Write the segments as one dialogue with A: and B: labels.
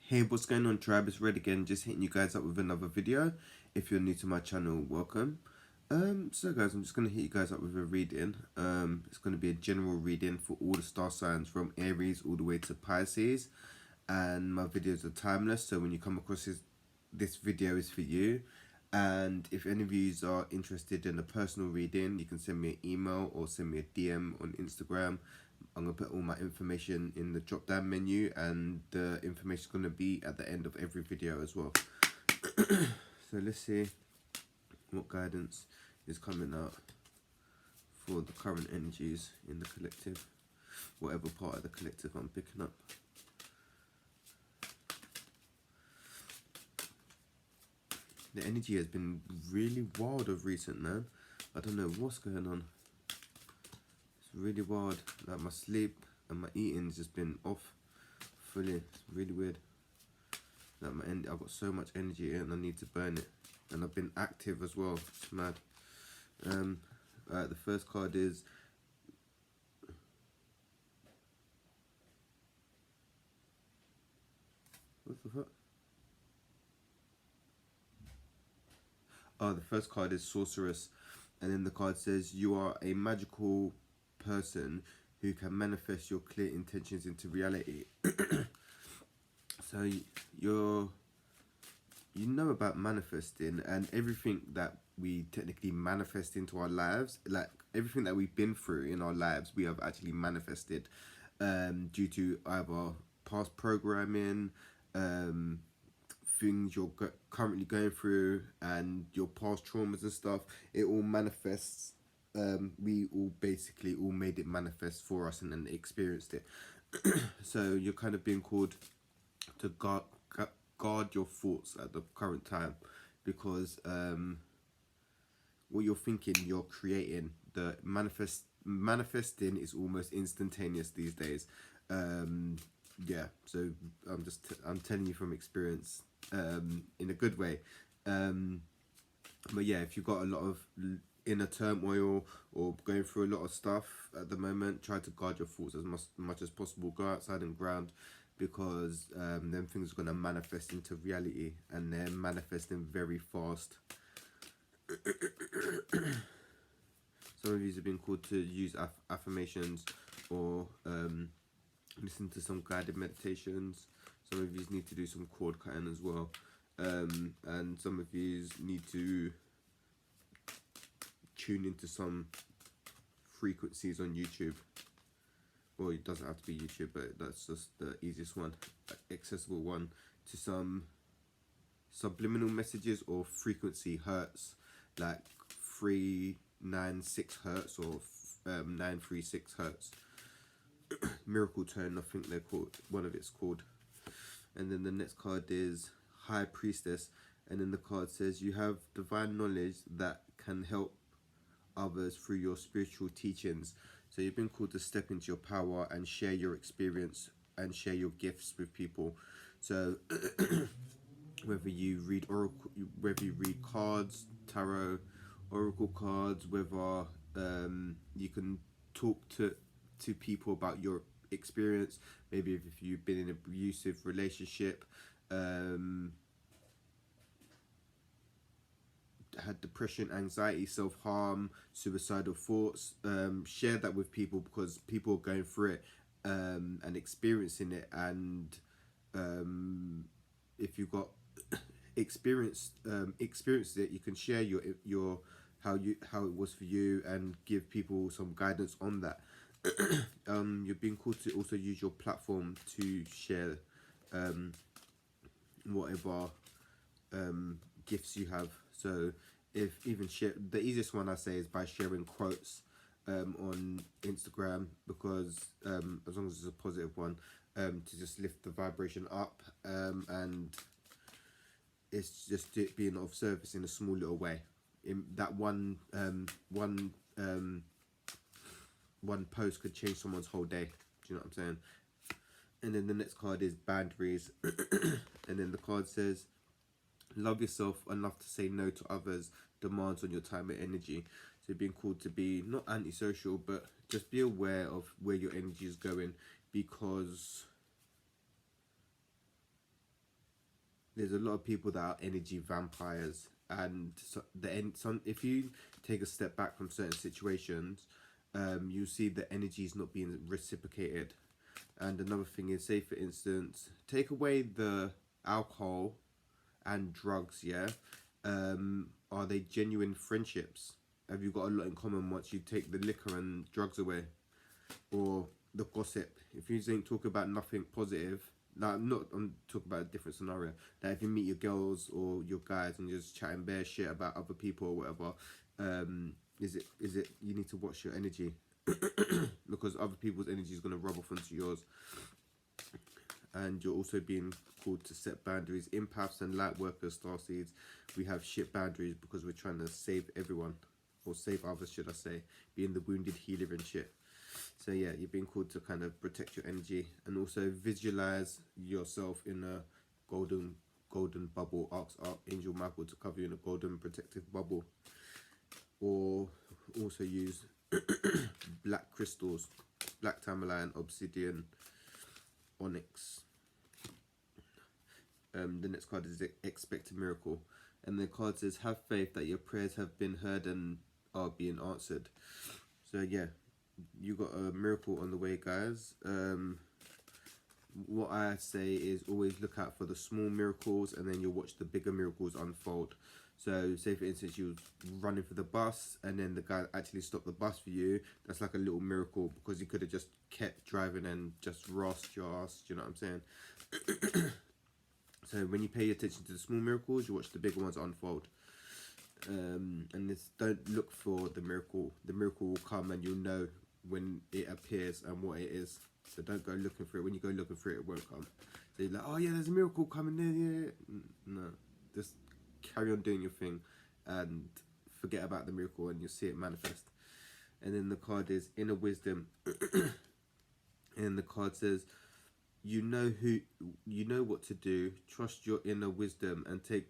A: Hey, what's going on, tribe? It's Red again, just hitting you guys up with another video. If you're new to my channel, welcome. So guys, I'm just gonna hit you guys up with a reading. It's gonna be a general reading for all the star signs from Aries all the way to Pisces, and my videos are timeless. So when you come across this video is for you. And if any of you are interested in a personal reading, you can send me an email or send me a DM on Instagram. I'm going to put all my information in the drop down menu, and the information is going to be at the end of every video as well. So let's see what guidance is coming out for the current energies in the collective, whatever part of the collective I'm picking up. The energy has been really wild of recent, man. I don't know what's going on. It's really wild. Like my sleep and my eating's just been off fully. It's really weird. Like I've got so much energy and I need to burn it. And I've been active as well. It's mad. Alright, the first card is what the fuck? Oh, the first card is Sorceress, and then the card says you are a magical person who can manifest your clear intentions into reality. So you know about manifesting, and everything that we technically manifest into our lives, like everything that we've been through in our lives, we have actually manifested due to either past programming, things you're currently going through, and your past traumas and stuff. It all manifests. We all basically all made it manifest for us and then experienced it. So you're kind of being called to guard your thoughts at the current time, because what you're thinking, you're creating. The manifesting is almost instantaneous these days. Yeah, so I'm telling you from experience, in a good way. But yeah, if you've got a lot of inner turmoil or going through a lot of stuff at the moment, try to guard your thoughts as much as possible. Go outside and ground, because them things are going to manifest into reality, and they're manifesting very fast. Some of you have been called to use affirmations or listen to some guided meditations. Some of you need to do some cord cutting as well, and some of you need to tune into some frequencies on YouTube. Well, it doesn't have to be YouTube, but that's just the easiest one, accessible one, to some subliminal messages or frequency hertz, like 396 hertz or 936 hertz. Miracle tone, I think they're called, one of it's called. And then the next card is High Priestess, and then the card says you have divine knowledge that can help others through your spiritual teachings. So you've been called to step into your power and share your experience and share your gifts with people. So whether you read oracle, whether you read cards, tarot, oracle cards, whether you can talk to people about your experience, maybe if you've been in an abusive relationship, had depression, anxiety, self-harm, suicidal thoughts, share that with people, because people are going through it and experiencing it. And if you've got experienced it, you can share your how it was for you and give people some guidance on that. You're being called to also use your platform to share whatever gifts you have. So if even share, the easiest one I say is by sharing quotes on Instagram, because as long as it's a positive one, to just lift the vibration up, and it's just it being of service in a small little way. In that one post could change someone's whole day. Do you know what I'm saying? And then the next card is Boundaries. And then the card says love yourself enough to say no to others' demands on your time and energy. So you're being called to be not antisocial, but just be aware of where your energy is going, because there's a lot of people that are energy vampires, and so if you take a step back from certain situations, you see the energy is not being reciprocated. And another thing is, say for instance, take away the alcohol and drugs, yeah. Are they genuine friendships? Have you got a lot in common once you take the liquor and drugs away? Or the gossip? If you don't talk about nothing positive, like I'm talking about a different scenario. That if you meet your girls or your guys and you're just chatting bare shit about other people or whatever, is it you need to watch your energy because other people's energy is going to rub off onto yours. And you're also being called to set boundaries. Empaths and light workers, starseeds, we have shit boundaries because we're trying to save everyone, or save others, should I say, being the wounded healer and shit. So yeah, you're being called to kind of protect your energy, and also visualize yourself in a golden bubble. Ask Archangel Michael to cover you in a golden protective bubble, or also use black crystals, black tourmaline, obsidian, onyx. The next card is expect a miracle, and the card says have faith that your prayers have been heard and are being answered. So yeah, you got a miracle on the way, guys. What I say is always look out for the small miracles, and then you'll watch the bigger miracles unfold. So say for instance you was running for the bus and then the guy actually stopped the bus for you. That's like a little miracle, because he could have just kept driving and just rossed your ass. Do you know what I'm saying? So when you pay attention to the small miracles, you watch the bigger ones unfold. And this, don't look for the miracle. The miracle will come and you'll know when it appears and what it is. So don't go looking for it. When you go looking for it, it won't come. So you're like, oh yeah, there's a miracle coming there. Yeah. No, just carry on doing your thing and forget about the miracle and you'll see it manifest. And then the card is inner wisdom. And the card says, you know what to do. Trust your inner wisdom and take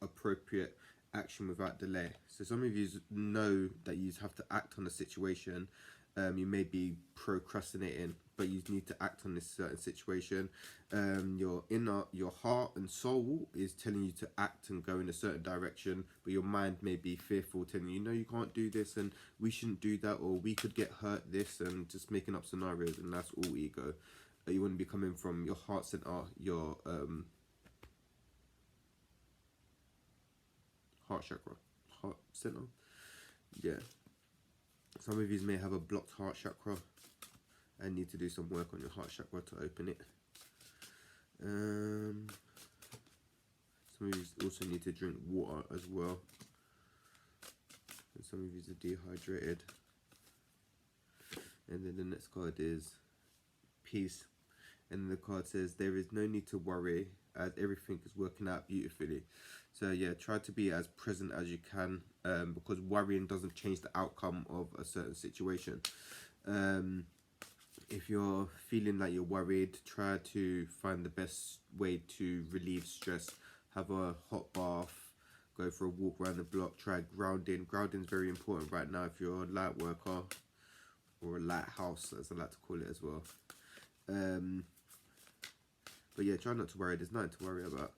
A: appropriate action without delay. So some of you know that you have to act on a situation. You may be procrastinating, but you need to act on this certain situation. Your heart and soul is telling you to act and go in a certain direction, but your mind may be fearful, telling you, no, you can't do this, and we shouldn't do that, or we could get hurt, this, and just making up scenarios, and that's all ego. You want to be coming from your heart center, your heart chakra, heart center. Yeah. Some of you may have a blocked heart chakra and need to do some work on your heart chakra to open it. Some of you also need to drink water as well. And some of you are dehydrated. And then the next card is peace. And the card says there is no need to worry as everything is working out beautifully. So yeah, try to be as present as you can, because worrying doesn't change the outcome of a certain situation. If you're feeling like you're worried, try to find the best way to relieve stress. Have a hot bath, go for a walk around the block, try grounding. Grounding is very important right now if you're a light worker, or a lighthouse as I like to call it as well. But yeah, try not to worry. There's nothing to worry about.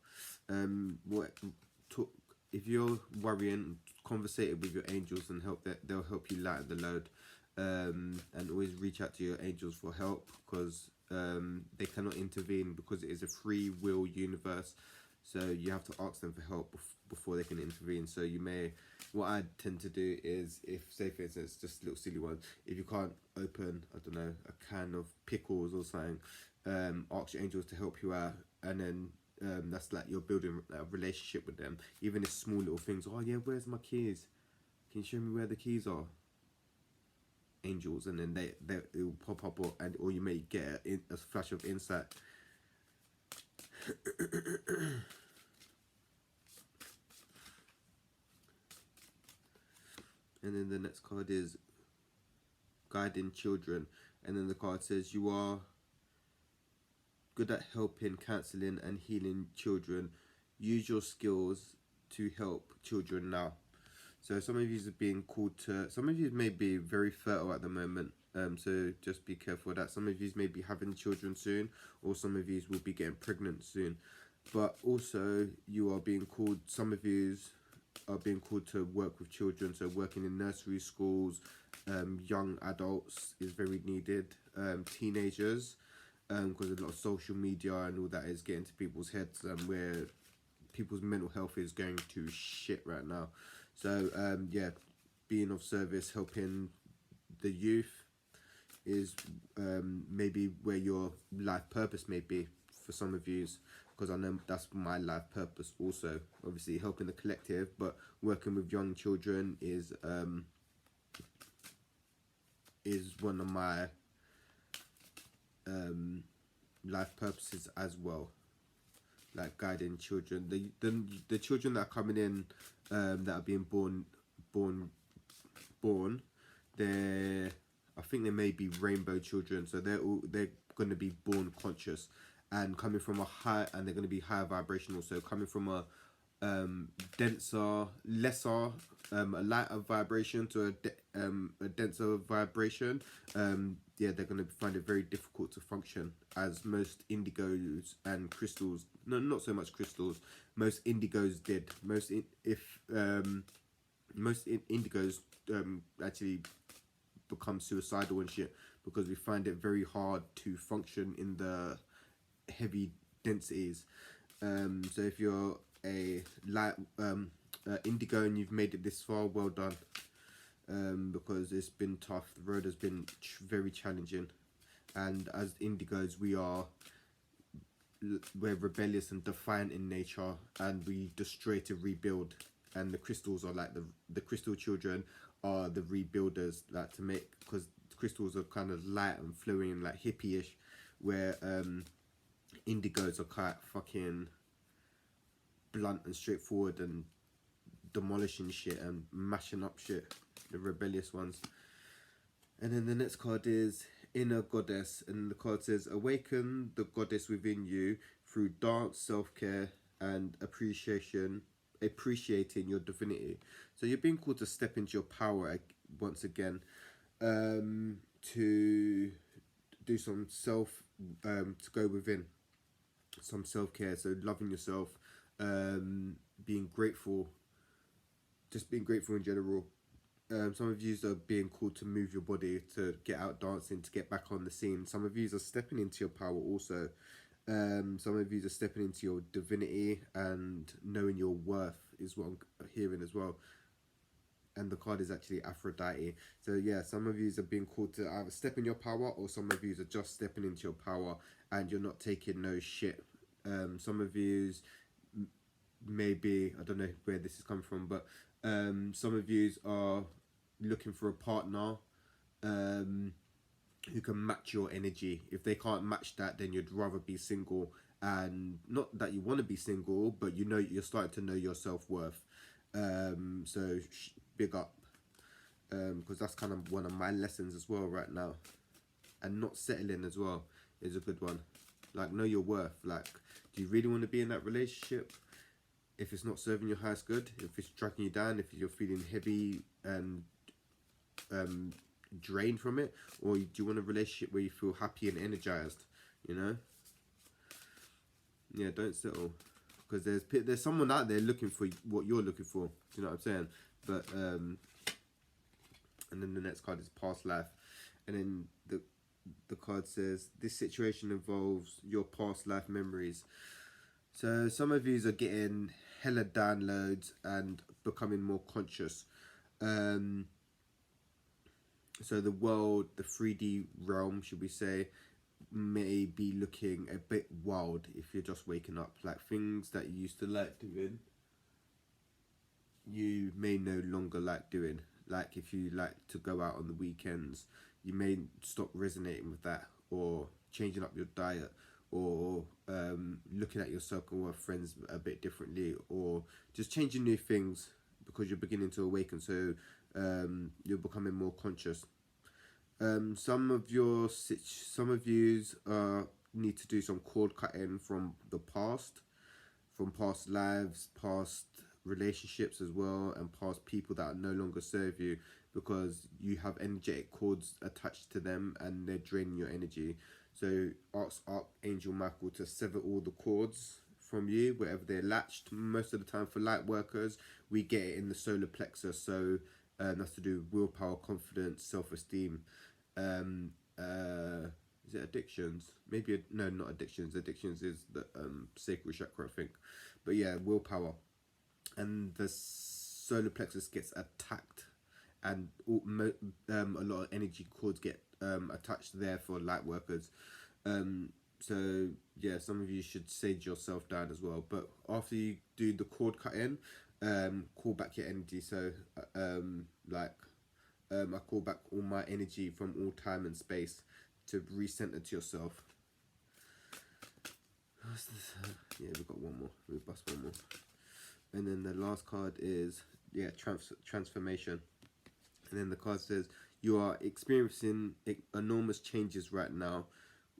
A: If you're worrying, conversate with your angels and they'll help you lighten the load. And always reach out to your angels for help, because they cannot intervene, because it is a free will universe. So you have to ask them for help before they can intervene. So what I tend to do is, if, say for instance, just a little silly one, if you can't open, I don't know, a can of pickles or something, ask your angels to help you out, and then that's like you're building a relationship with them. Even if small little things, oh yeah, where's my keys? Can you show me where the keys are? Angels, and then they will pop up, or you may get a flash of insight. And then the next card is guiding children, and then the card says you are good at helping, counseling and healing children. Use your skills to help children now. So some of you are being called to, some of you may be very fertile at the moment, so just be careful of that. Some of you may be having children soon, or some of you will be getting pregnant soon. but also you are being called, some of you are being called to work with children, so working in nursery schools, young adults is very needed, teenagers, because a lot of social media and all that is getting to people's heads, and where people's mental health is going to shit right now. So yeah, being of service, helping the youth is maybe where your life purpose may be for some of you, because I know that's my life purpose also. Obviously helping the collective, but working with young children is one of my life purposes as well, like guiding children, the children that are coming in, that are being born, they're, I think they may be rainbow children, so they're going to be born conscious and coming from a high, and they're going to be higher vibrational, so coming from a denser, lesser, a lighter vibration to a denser vibration. Yeah, they're going to find it very difficult to function, as most indigos and crystals, no, not so much crystals, most indigos did. Most indigos actually become suicidal and shit, because we find it very hard to function in the heavy densities. So if you're a light indigo and you've made it this far, well done, because it's been tough. The road has been very challenging, and as indigos we're rebellious and defiant in nature, and we destroy to rebuild. And the crystals are like the crystal children are the rebuilders, like to make, because crystals are kind of light and flowing and like hippie-ish, where indigos are quite fucking blunt and straightforward and demolishing shit and mashing up shit, the rebellious ones. And then the next card is Inner Goddess, and the card says, awaken the goddess within you through dance, self-care, and appreciating your divinity. So you're being called to step into your power once again, to do some to go within, some self-care, so loving yourself, being grateful, just being grateful in general. Some of you are being called to move your body, to get out dancing, to get back on the scene. Some of you are stepping into your power also. Some of you are stepping into your divinity and knowing your worth is what I'm hearing as well. And the card is actually Aphrodite. So yeah, some of you are being called to either step in your power, or some of you are just stepping into your power and you're not taking no shit. Some of you maybe, I don't know where this is coming from, but some of you are looking for a partner who can match your energy. If they can't match that, then you'd rather be single. And not that you want to be single, but you know, you're starting to know your self-worth. So big up, because that's kind of one of my lessons as well right now. And not settling as well is a good one. Like, know your worth. Like, do you really want to be in that relationship? If it's not serving your highest good, if it's dragging you down, if you're feeling heavy and drained from it, or do you want a relationship where you feel happy and energized, you know? Yeah, don't settle, because there's someone out there looking for what you're looking for. Do you know what I'm saying? But and then the next card is past life, and then the card says, this situation involves your past life memories. So some of you are getting hella downloads and becoming more conscious. So the world, the 3D realm, should we say, may be looking a bit wild if you're just waking up. Like, things that you used to like doing, you may no longer like doing. Like, if you like to go out on the weekends, you may stop resonating with that, or changing up your diet, or looking at your circle of friends a bit differently, or just changing new things because you're beginning to awaken. So you're becoming more conscious. Some of you need to do some cord cutting from the past, from past lives, past relationships as well, and past people that no longer serve you, because you have energetic cords attached to them and they're draining your energy. So ask Archangel Michael to sever all the cords from you, wherever they're latched. Most of the time for light workers, we get it in the solar plexus. So that's to do with willpower, confidence, self-esteem. Um, is it addictions? Maybe, no, not addictions. Addictions is the sacral chakra, I think. But yeah, willpower. And the solar plexus gets attacked, and a lot of energy cords get attached there for light workers. So yeah, some of you should sage yourself down as well. But after you do the cord cutting, call back your energy. So I call back all my energy from all time and space to recenter to yourself. What's this? Yeah, we've got one more. We'll bust one more. And then the last card is, yeah, transformation. And then the card says, you are experiencing enormous changes right now,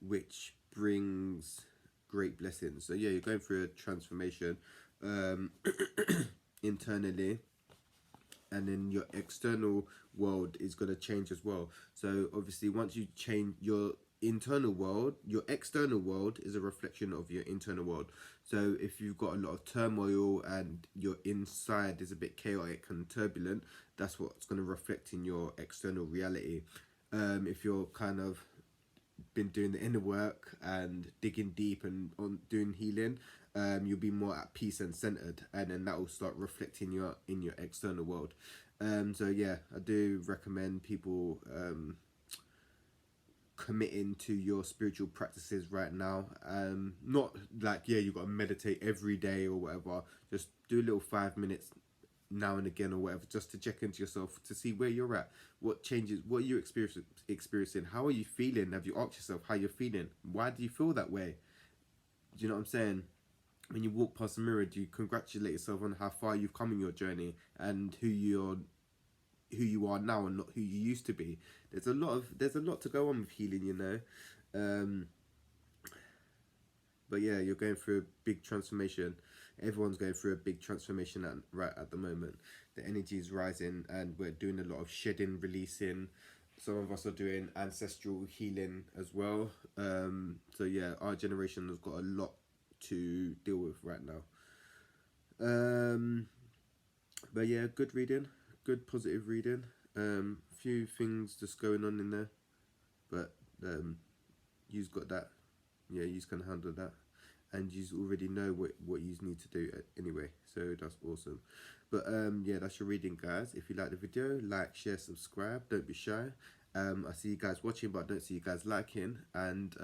A: which brings great blessings. So yeah, you're going through a transformation internally, and then your external world is going to change as well. So obviously once you change your internal world, your external world is a reflection of your internal world. So if you've got a lot of turmoil and your inside is a bit chaotic and turbulent, that's what's going to reflect in your external reality. If you're kind of been doing the inner work and digging deep and on doing healing, you'll be more at peace and centered, and then that will start reflecting in your external world. So yeah, I do recommend people committing to your spiritual practices right now. Not like, yeah, you got to meditate every day or whatever. Just do a little 5 minutes now and again or whatever, just to check into yourself to see where you're at, what changes, what are you experiencing, how are you feeling, have you asked yourself how you're feeling, why do you feel that way? Do you know what I'm saying? When you walk past the mirror, do you congratulate yourself on how far you've come in your journey and who you are now and not who you used to be? There's a lot to go on with healing, you know. But yeah, you're going through a big transformation. Everyone's going through a big transformation right at the moment. The energy is rising, and we're doing a lot of shedding, releasing. Some of us are doing ancestral healing as well. So yeah, our generation has got a lot to deal with right now. But yeah, good reading, good positive reading. Few things just going on in there, but you've got that. Yeah, you can handle that, and you already know what you need to do anyway, so that's awesome. But yeah, that's your reading, guys. If you like the video, like, share, subscribe, don't be shy. I see you guys watching, but I don't see you guys liking, and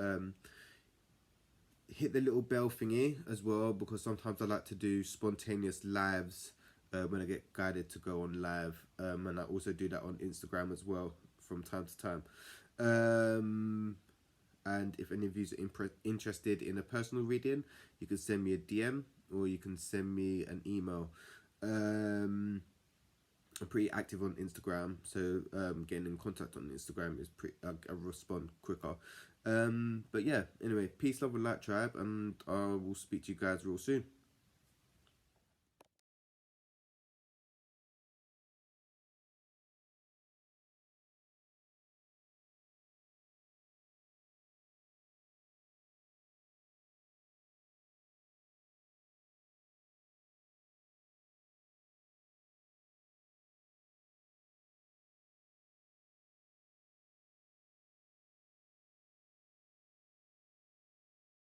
A: hit the little bell thingy as well, because sometimes I like to do spontaneous lives when I get guided to go on live, and I also do that on Instagram as well from time to time. And if any of you are interested in a personal reading, you can send me a DM or you can send me an email. I'm pretty active on Instagram, so getting in contact on Instagram is I respond quicker. But yeah, anyway, peace, love, and light, tribe, and I will speak to you guys real soon.